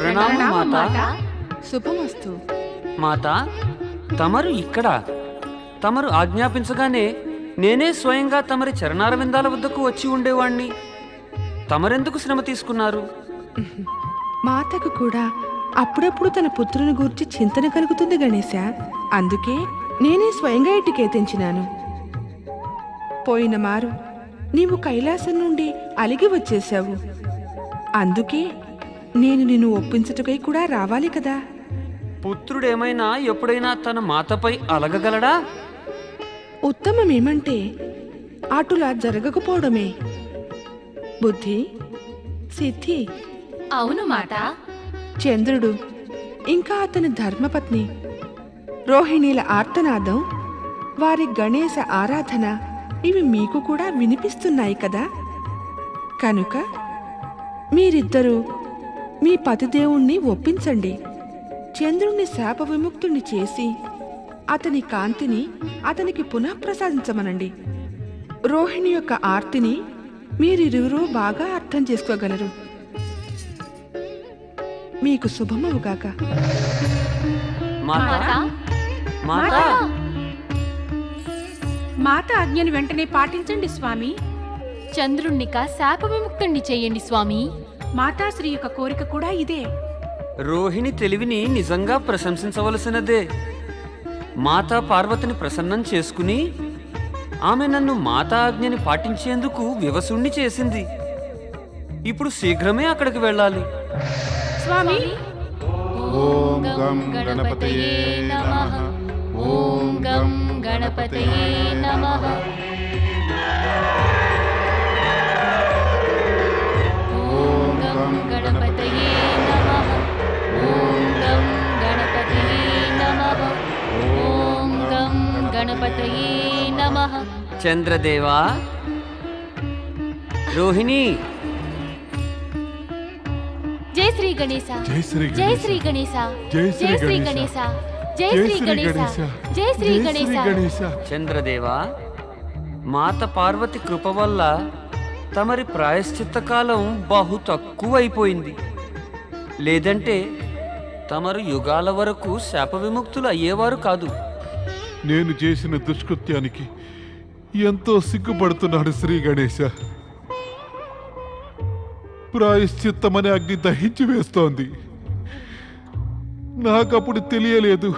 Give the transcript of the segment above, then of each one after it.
ప్రణామం మాత. శుభమస్తు. మాత, తమరు ఇక్కడ. తమరు ఆజ్ఞాపించగానే నేనే స్వయంగా తమరి చరణారవిందాల వద్దకు వచ్చి ఉండేవాణ్ణి. తమరెందుకు శ్రమ తీసుకున్నారు? మాతకు కూడా అప్పుడప్పుడు తన పుత్రుని గూర్చి చింతన కలుగుతుంది గణేశ. అందుకే నేనే స్వయంగా ఇటుకే తెంచినాను. పోయిన మారు నీవు కైలాసం నుండి అలిగి వచ్చేశావు. అందుకే నేను నిన్ను ఒప్పించుటకై కూడా రావాలి కదా. పుత్రుడేమైనా ఎప్పుడైనా తన మాతపై అలగగలడా? ఉత్తమమేమంటే అటులా జరగకపోవడమే. బుద్ధి, సిద్ధి, అవును మాత. చంద్రుడు ఇంకా అతని ధర్మపత్ని రోహిణీల ఆర్తనాదం, వారి గణేశ ఆరాధన ఇవి మీకు కూడా వినిపిస్తున్నాయి కదా. కనుక మీరిద్దరూ మీ పతిదేవుణ్ణి ఒప్పించండి. చంద్రుణ్ణి శాప విముక్తుణ్ణి చేసి అతని కాంతిని అతనికి పునఃప్రసాదించమనండి. రోహిణి యొక్క ఆర్తిని మీరిరువురూ బాగా అర్థం చేసుకోగలరు. మీకు శుభమవుగాక. మాత, మాత, మాత ఆజ్ఞను వెంటనే పాటించండి స్వామి. చంద్రుణ్ణిక శాప విముక్తుణ్ణి చెయ్యండి స్వామి. మాతాశ్రీ యొక్క కోరిక కూడా ఇదే. రోహిణి తెలివిని నిజంగా ప్రశంసించవలసినదే. మాతా పార్వతిని ప్రసన్నం చేసుకుని ఆమె నన్ను మాతా ఆజ్ఞని పాటించేందుకు వివసుణ్ణి చేసింది. ఇప్పుడు శీఘ్రమే అక్కడికి వెళ్ళాలి. స్వామి, ఓం గం గణపతయే నమః. ఓం గం గణపతయే నమః. ఓం గం గణపతయే నమః. ఓం గం గణపతయే నమః. ఓం గం గణపతయే నమః. చంద్రదేవా, రోహిణి, జై శ్రీ గణేశ. జై శ్రీ జై శ్రీ గణేశ. జై జై శ్రీ శ్రీ గణేశ. గణేశ. జై శ్రీ గణేశ. జై శ్రీ గణేశ. చంద్రదేవా, మాత పార్వతి కృప వల్ల తమరి ప్రాయశ్చిత్త కాలం బహు తక్కువైపోయింది. లేదంటే తమరు యుగాల వరకు శాప విముక్తులు అయ్యేవారు కాదు. నేను చేసిన దుష్కృత్యానికి ఎంతో సిగ్గుపడుతున్నాడు శ్రీ గణేశ. ప్రాయశ్చిత్తమనే అగ్ని దహించి వేస్తోంది. నాకప్పుడు తెలియలేదు,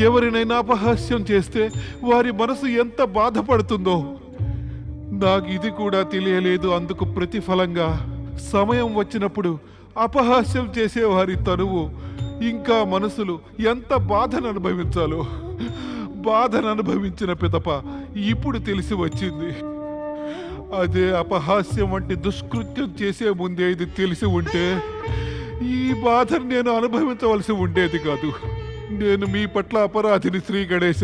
ఎవరినైనా అపహాస్యం చేస్తే వారి మనసు ఎంత బాధపడుతుందో. నాకు ఇది కూడా తెలియలేదు. అందుకు ప్రతిఫలంగా సమయం వచ్చినప్పుడు అపహాస్యం చేసేవారి తనువు ఇంకా మనసులు ఎంత బాధను అనుభవించాలో, బాధను అనుభవించిన పిదప ఇప్పుడు తెలిసి వచ్చింది. అదే అపహాస్యం వంటి దుష్కృత్యం చేసే ముందే ఇది తెలిసి ఉంటే ఈ బాధను నేను అనుభవించవలసి ఉండేది కాదు. నేను మీ పట్ల అపరాధిని శ్రీ గణేశ.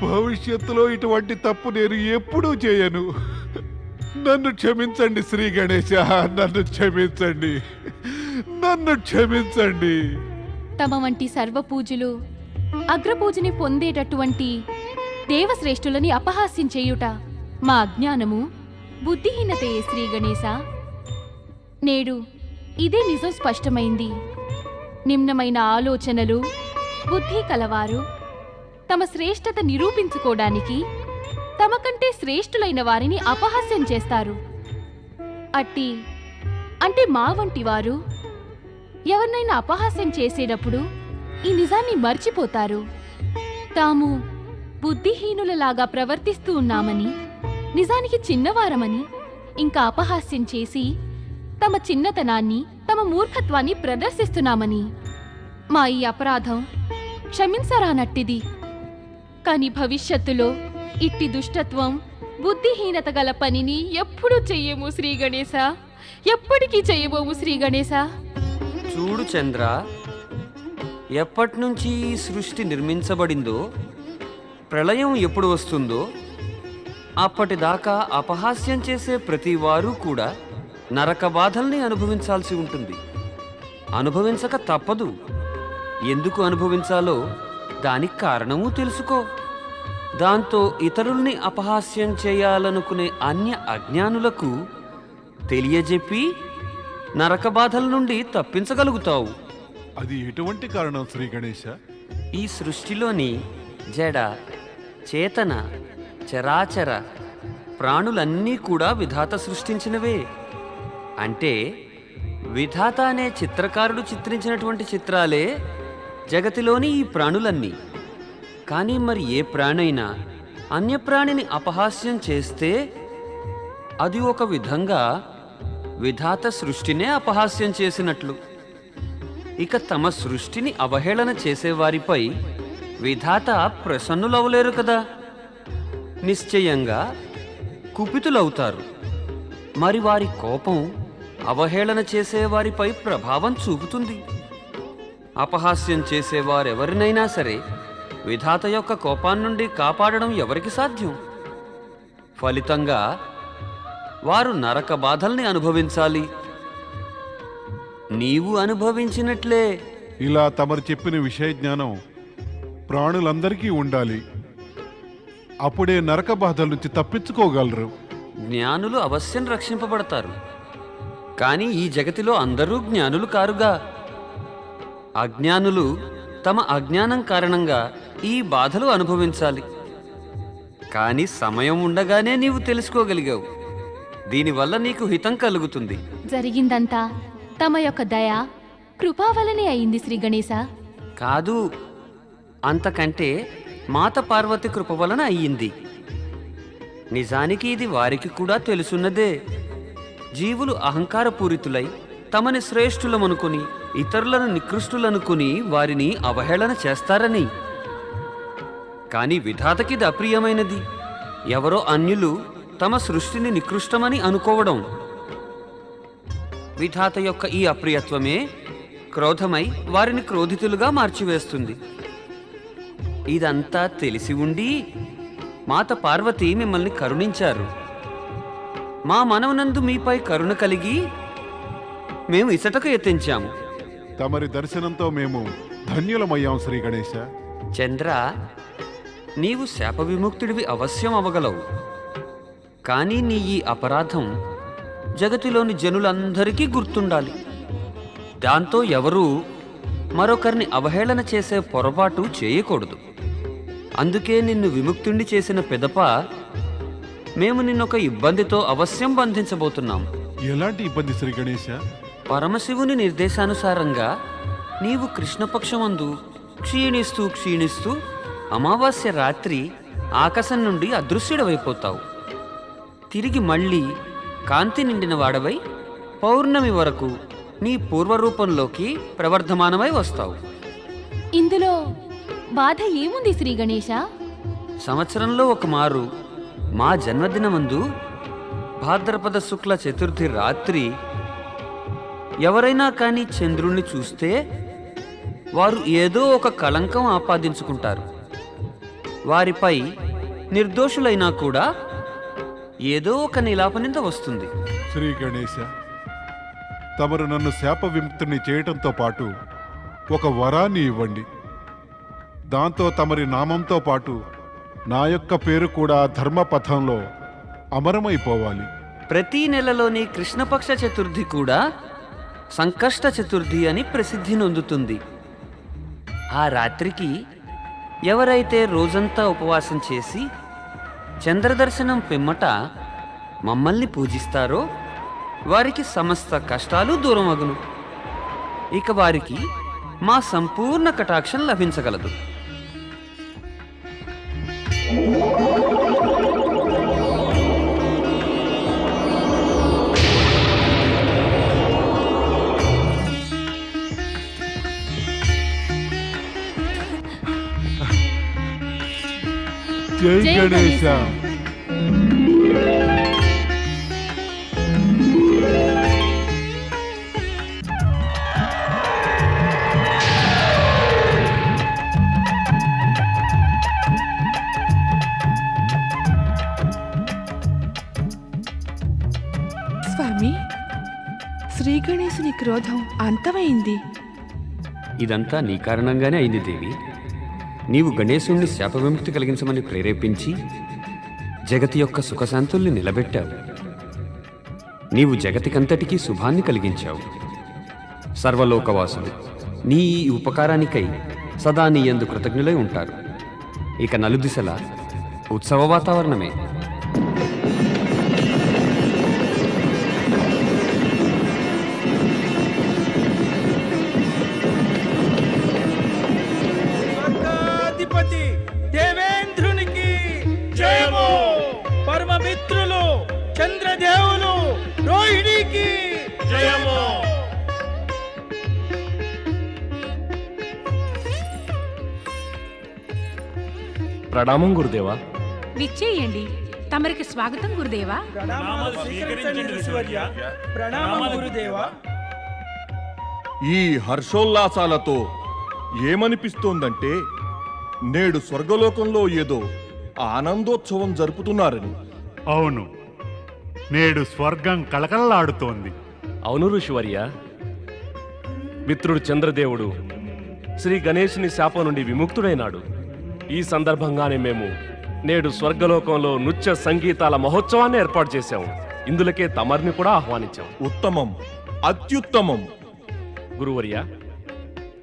భవిష్యత్తులో ఇటువంటి తప్పు నేను ఎప్పుడూ చేయను. నన్ను క్షమించండి శ్రీ గణేశ, నన్ను క్షమించండి, నన్ను క్షమించండి. తమ వంటి సర్వపూజులు అగ్రపూజని పొందేటటువంటి దేవశ్రేష్ఠులని అపహాస్యం చేయుట మా అజ్ఞానము, బుద్ధిహీనతయే శ్రీ గణేశ. నేడు ఇదే నిజం స్పష్టమైంది. నిమ్నమైన ఆలోచనలు, బుద్ధి కలవారు తమ శ్రేష్టత నిరూపించుకోవడానికి తమ కంటే శ్రేష్ఠులైన వారిని అపహాస్యం చేస్తారు. అంటే మా వంటి వారు ఎవరినైనా అపహాస్యం చేసేటప్పుడు ఈ నిజాన్ని మర్చిపోతారు. తాము బుద్ధిహీనులలాగా ప్రవర్తిస్తూ ఉన్నామని, నిజానికి చిన్నవారమని ఇంకా అపహాస్యం చేసి తమ చిన్నతనాన్ని, తమ మూర్ఖత్వాన్ని ప్రదర్శిస్తున్నామని. మా ఈ అపరాధం క్షమించరానట్టిది. కాని భవిష్యత్తులో ఇట్టి దుష్టత్వం, బుద్ధిహీనత గల పనిని ఎప్పుడూ చెయ్యము శ్రీ గణేశ, ఎప్పటికీ చెయ్యబోము శ్రీ గణేశ. చూడు చంద్ర, ఎప్పటినుంచి ఈ సృష్టి నిర్మించబడిందో, ప్రళయం ఎప్పుడు వస్తుందో అప్పటిదాకా అపహాస్యం చేసే ప్రతి వారు కూడా నరక బాధల్ని అనుభవించాల్సి ఉంటుంది. అనుభవించక తప్పదు. ఎందుకు అనుభవించాలో దానికి కారణము తెలుసుకో. దాంతో ఇతరుల్ని అపహాస్యం చేయాలనుకునే అన్య అజ్ఞానులకు తెలియజెప్పి నరక బాధల నుండి తప్పించగలుగుతావు. అది ఎటువంటి కారణం శ్రీ గణేశ? ఈ సృష్టిలోని జడ, చేతన, చరాచర ప్రాణులన్నీ కూడా విధాత సృష్టించినవే. అంటే విధాత అనే చిత్రకారుడు చిత్రించినటువంటి చిత్రాలే జగతిలోని ఈ ప్రాణులన్నీ. కానీ మరి ఏ ప్రాణైనా అన్యప్రాణిని అపహాస్యం చేస్తే అది ఒక విధంగా విధాత సృష్టినే అపహాస్యం చేసినట్లు. ఇక తమ సృష్టిని అవహేళన చేసేవారిపై విధాత ప్రసన్నులవలేరు కదా. నిశ్చయంగా కుపితులవుతారు. మరి వారి కోపం అవహేళన చేసేవారిపై ప్రభావం చూపుతుంది. అపహాస్యం చేసేవారెవరినైనా సరే విధాత యొక్క కోపాన్నుండి కాపాడడం ఎవరికి సాధ్యం? ఫలితంగా వారు నరక బాధల్ని అనుభవించాలి. నీవు అనుభవించినట్లే. ఇలా తమరు చెప్పిన విషయ జ్ఞానం ప్రాణులందరికీ ఉండాలి. అప్పుడే నరక బాధల నుంచి తప్పించుకోగలరు. జ్ఞానులు అవశ్యం రక్షింపబడతారు. కానీ ఈ జగతిలో అందరూ జ్ఞానులు కారుగా. అజ్ఞానులు తమ అజ్ఞానం కారణంగా ఈ బాధలు అనుభవించాలి. కానీ సమయం ఉండగానే నీవు తెలుసుకోగలిగావు. దీనివల్ల నీకు హితం కలుగుతుంది. జరిగిందంతా తమ యొక్క దయ, కృపా వలనే అయింది శ్రీ గణేశ. కాదు, అంతకంటే మాత పార్వతి కృప వలన అయ్యింది. నిజానికి ఇది వారికి కూడా తెలుసున్నదే. జీవులు అహంకారపూరితులై తమని శ్రేష్ఠులమనుకుని ఇతరులను నికృష్టులనుకుని వారిని అవహేళన చేస్తారని. కానీ విధాతకిది అప్రియమైనది. ఎవరో అన్యులు తమ సృష్టిని నికృష్టమని అనుకోవడం. విధాత యొక్క ఈ అప్రియత్వమే క్రోధమై వారిని క్రోధితులుగా మార్చివేస్తుంది. ఇదంతా తెలిసి ఉండి మాత పార్వతి మిమ్మల్ని కరుణించారు. మా మనవనందు మీపై కరుణ కలిగి మేము ఇసటకు యత్నించాము. తమరి దర్శనంతో మేము ధన్యులమయ్యాం శ్రీ గణేశ. చంద్ర, నీవు శాప విముక్తుడివి అవశ్యం అవగలవు. కానీ నీ ఈ అపరాధం జగతిలోని జనులందరికీ గుర్తుండాలి. దాంతో ఎవరూ మరొకరిని అవహేళన చేసే పొరపాటు చేయకూడదు. అందుకే నిన్ను విముక్తుణ్ణి చేసిన పిదప మేము నిన్నొక ఇబ్బందితో అవశ్యం బంధించబోతున్నాం. ఎలాంటి ఇబ్బంది శ్రీ గణేశ? పరమశివుని నిర్దేశానుసారంగా నీవు కృష్ణపక్షమందు క్షీణిస్తూ క్షీణిస్తూ అమావాస్య రాత్రి ఆకాశం నుండి అదృశ్యుడవైపోతావు. తిరిగి మళ్ళీ కాంతి నిండిన వాడవై పౌర్ణమి వరకు నీ పూర్వరూపంలోకి ప్రవర్ధమానమై వస్తావు. ఇందులో బాధ ఏముంది శ్రీ గణేశ? సంవత్సరంలో ఒక మారు మా జన్మదినమందు భాద్రపద శుక్ల చతుర్థి రాత్రి ఎవరైనా కానీ చంద్రుణ్ణి చూస్తే వారు ఏదో ఒక కళంకం ఆపాదించుకుంటారు. వారిపై నిర్దోషులైనా కూడా ఏదో ఒక నిలాపనింద వస్తుంది. శ్రీ గణేశ, తమరు నన్ను శాప విముక్తుని చేయటంతో పాటు ఒక వరాన్ని ఇవ్వండి. దాంతో తమరి నామంతో పాటు నా యొక్క పేరు కూడా ధర్మపథంలో అమరమైపోవాలి. ప్రతి నెలలోని కృష్ణపక్ష చతుర్థి కూడా సంకష్ట చతుర్థి అని ప్రసిద్ధి నొందుతుంది. ఆ రాత్రికి ఎవరైతే రోజంతా ఉపవాసం చేసి చంద్రదర్శనం పిమ్మట మమ్మల్ని పూజిస్తారో వారికి సమస్త కష్టాలు దూరమగును. ఇక వారికి మా సంపూర్ణ కటాక్షం లభించగలదు. జై గణేశ. స్వామి, శ్రీ గణేశుని క్రోధం అంతమైంది. ఇదంతా నీ కారణంగానే అయింది దేవి. నీవు గణేశుణ్ణి శాప విముక్తి కలిగించమని ప్రేరేపించి జగతి యొక్క సుఖశాంతుల్ని నిలబెట్టావు. నీవు జగతికంతటికీ శుభాన్ని కలిగించావు. సర్వలోకవాసులు నీ ఈ ఉపకారానికై సదా నీ యందు కృతజ్ఞులై ఉంటారు. ఇక నలుదిశలా ఉత్సవ వాతావరణమే. స్వర్గాధిపతి దేవేంద్రునికి జయము. పరమమిత్రులు చంద్రదేవులు రోహిణికి జయము. ప్రణామం గురుదేవా. విచ్చేయండి. తమరికి స్వాగతం గురుదేవా. ప్రణామాలు స్వీకరించండి ఋషివర్య. ప్రణామం గురుదేవా. ఈ హర్షోల్లాసాలతో ఏమనిపిస్తోందంటే నేడు స్వర్గలోకంలో ఏదో ఆనందోత్సవం జరుపుతున్నారని. అవును, నేడు స్వర్గం కళకళలాడుతోంది. అవును ఋషివర్య. మిత్రుడు చంద్రదేవుడు శ్రీ గణేశుని శాపం నుండి విముక్తుడైనాడు. ఈ సందర్భంగానే మేము నేడు స్వర్గలోకంలో నృత్య సంగీతాల మహోత్సవాన్ని ఏర్పాటు చేశాము. ఇందులకే తమరిని కూడా ఆహ్వానించాం. ఉత్తమం, అత్యుత్తమం. గురువర్య,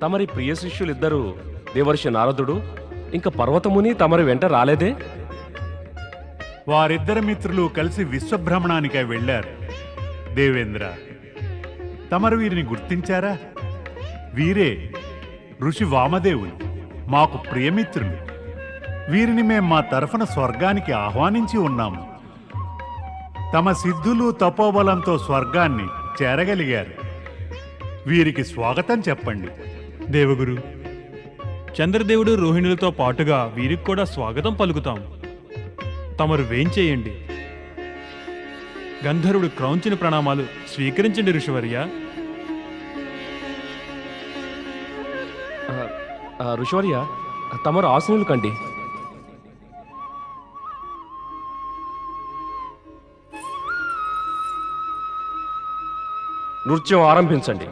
తమరి ప్రియ శిష్యులిద్దరూ దేవర్షి నారదుడు ఇంకా పర్వతముని తమరి వెంట రాలేదే? వారిద్దరు మిత్రులు కలిసి విశ్వభ్రమణానికై వెళ్ళారు. దేవేంద్ర, తమరు వీరిని గుర్తించారా? వీరే ఋషి వామదేవులు, మాకు ప్రియమిత్రులు. వీరిని మేం మా తరఫున స్వర్గానికి ఆహ్వానించి ఉన్నాము. తమ సిద్ధులు తపోబలంతో స్వర్గాన్ని చేరగలిగారు. వీరికి స్వాగతం చెప్పండి. దేవగురు, చంద్రదేవుడు రోహిణులతో పాటుగా వీరికి కూడా స్వాగతం పలుకుతాం. తమరు వేంచేయండి. గంధర్వుడు క్రౌంచిన ప్రణామాలు స్వీకరించండి ఋషివర్య. ఋషివర్య, తమరు ఆసనులు కండి. నృత్యం ఆరంభించండి.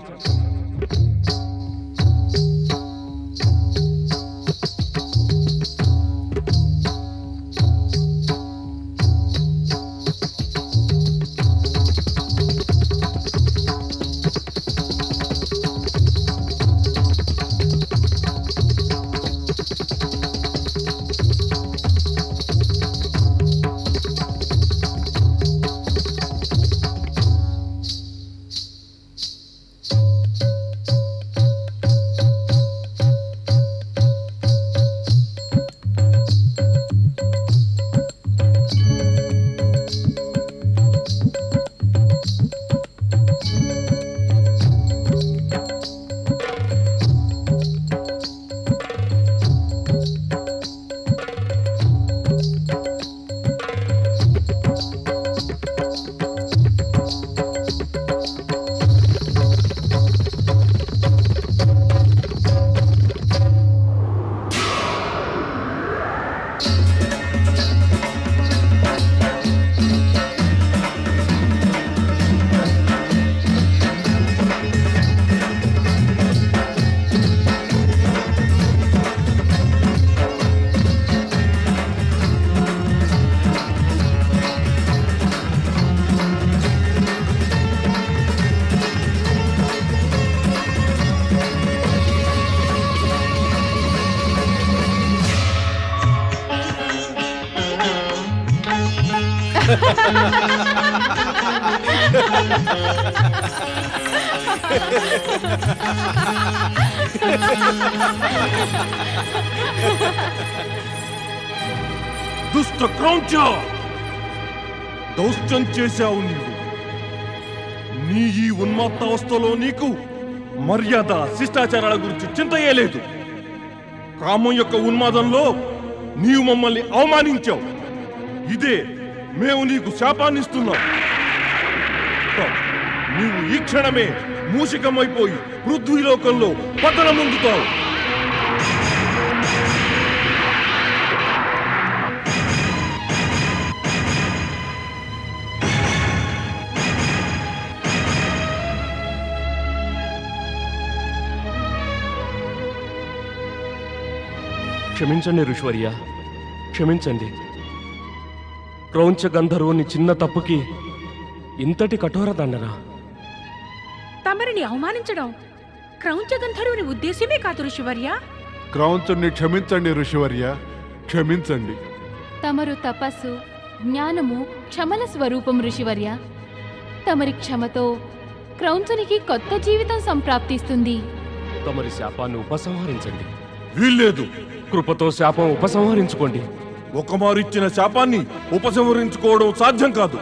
దుష్ట క్రౌంచ, దౌష్ట్యం చేశావు నీవు. నీ ఈ ఉన్మాత్తావస్థలో నీకు మర్యాద శిష్టాచారాల గురించి చింతయే లేదు. కామం యొక్క ఉన్మాదంలో నీవు మమ్మల్ని అవమానించావు. ఇదే మేము నీకు శాపాన్నిస్తున్నాం. నీవు ఈ క్షణమే మూషికమైపోయి పృథ్వీలోకంలో పతనముందుతావు. క్షమించండి ఋషివర్య, క్షమించండి. క్రౌంచ గంధర్వుని చిన్న తప్పుకి ఇంతటి కఠోర దండన? తమరిని అవమానించడం క్రౌంచ గంధర్వుని ఉద్దేశ్యమే కాదు ఋషివర్య. క్రౌంచుని క్షమించండి ఋషివర్య, క్షమించండి. తమరు తపస్సు, జ్ఞానము, క్షమల స్వరూపం ఋషివర్య. తమరి క్షమతో క్రౌంచునికి కొత్త జీవితం సంప్రాప్తిస్తుంది. తమరి శాపాన్ని ఉపసంహరించండి. వీల్లేదు. కృపతో శాపం ఉపసంహరించుకోండి. ఒకమారిచ్చిన శాపాన్ని ఉపసంహరించుకోవడం సాధ్యం కాదు.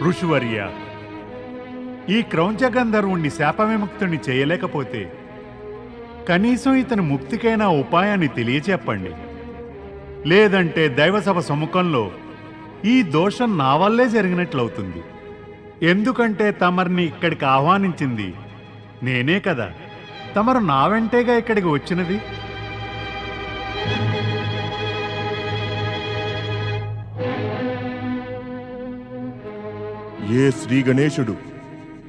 ఋషివర్య, ఈ క్రౌంచ గంధర్వుణ్ణి శాపవిముక్తుణ్ణి చేయలేకపోతే కనీసం ఇతని ముక్తికైనా ఉపాయాన్ని తెలియచెప్పండి. లేదంటే దైవసభ సముఖంలో ఈ దోషం నా వల్లే జరిగినట్లవుతుంది. ఎందుకంటే తమరిని ఇక్కడికి ఆహ్వానించింది నేనే కదా. తమరు నా వెంటేగా ఇక్కడికి వచ్చినది. ఏ శ్రీ గణేశుడు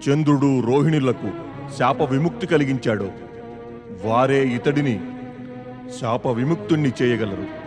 చంద్రుడు రోహిణులకు శాప విముక్తి కలిగించాడో వారే ఇతడిని శాప విముక్తుణ్ణి చేయగలరు.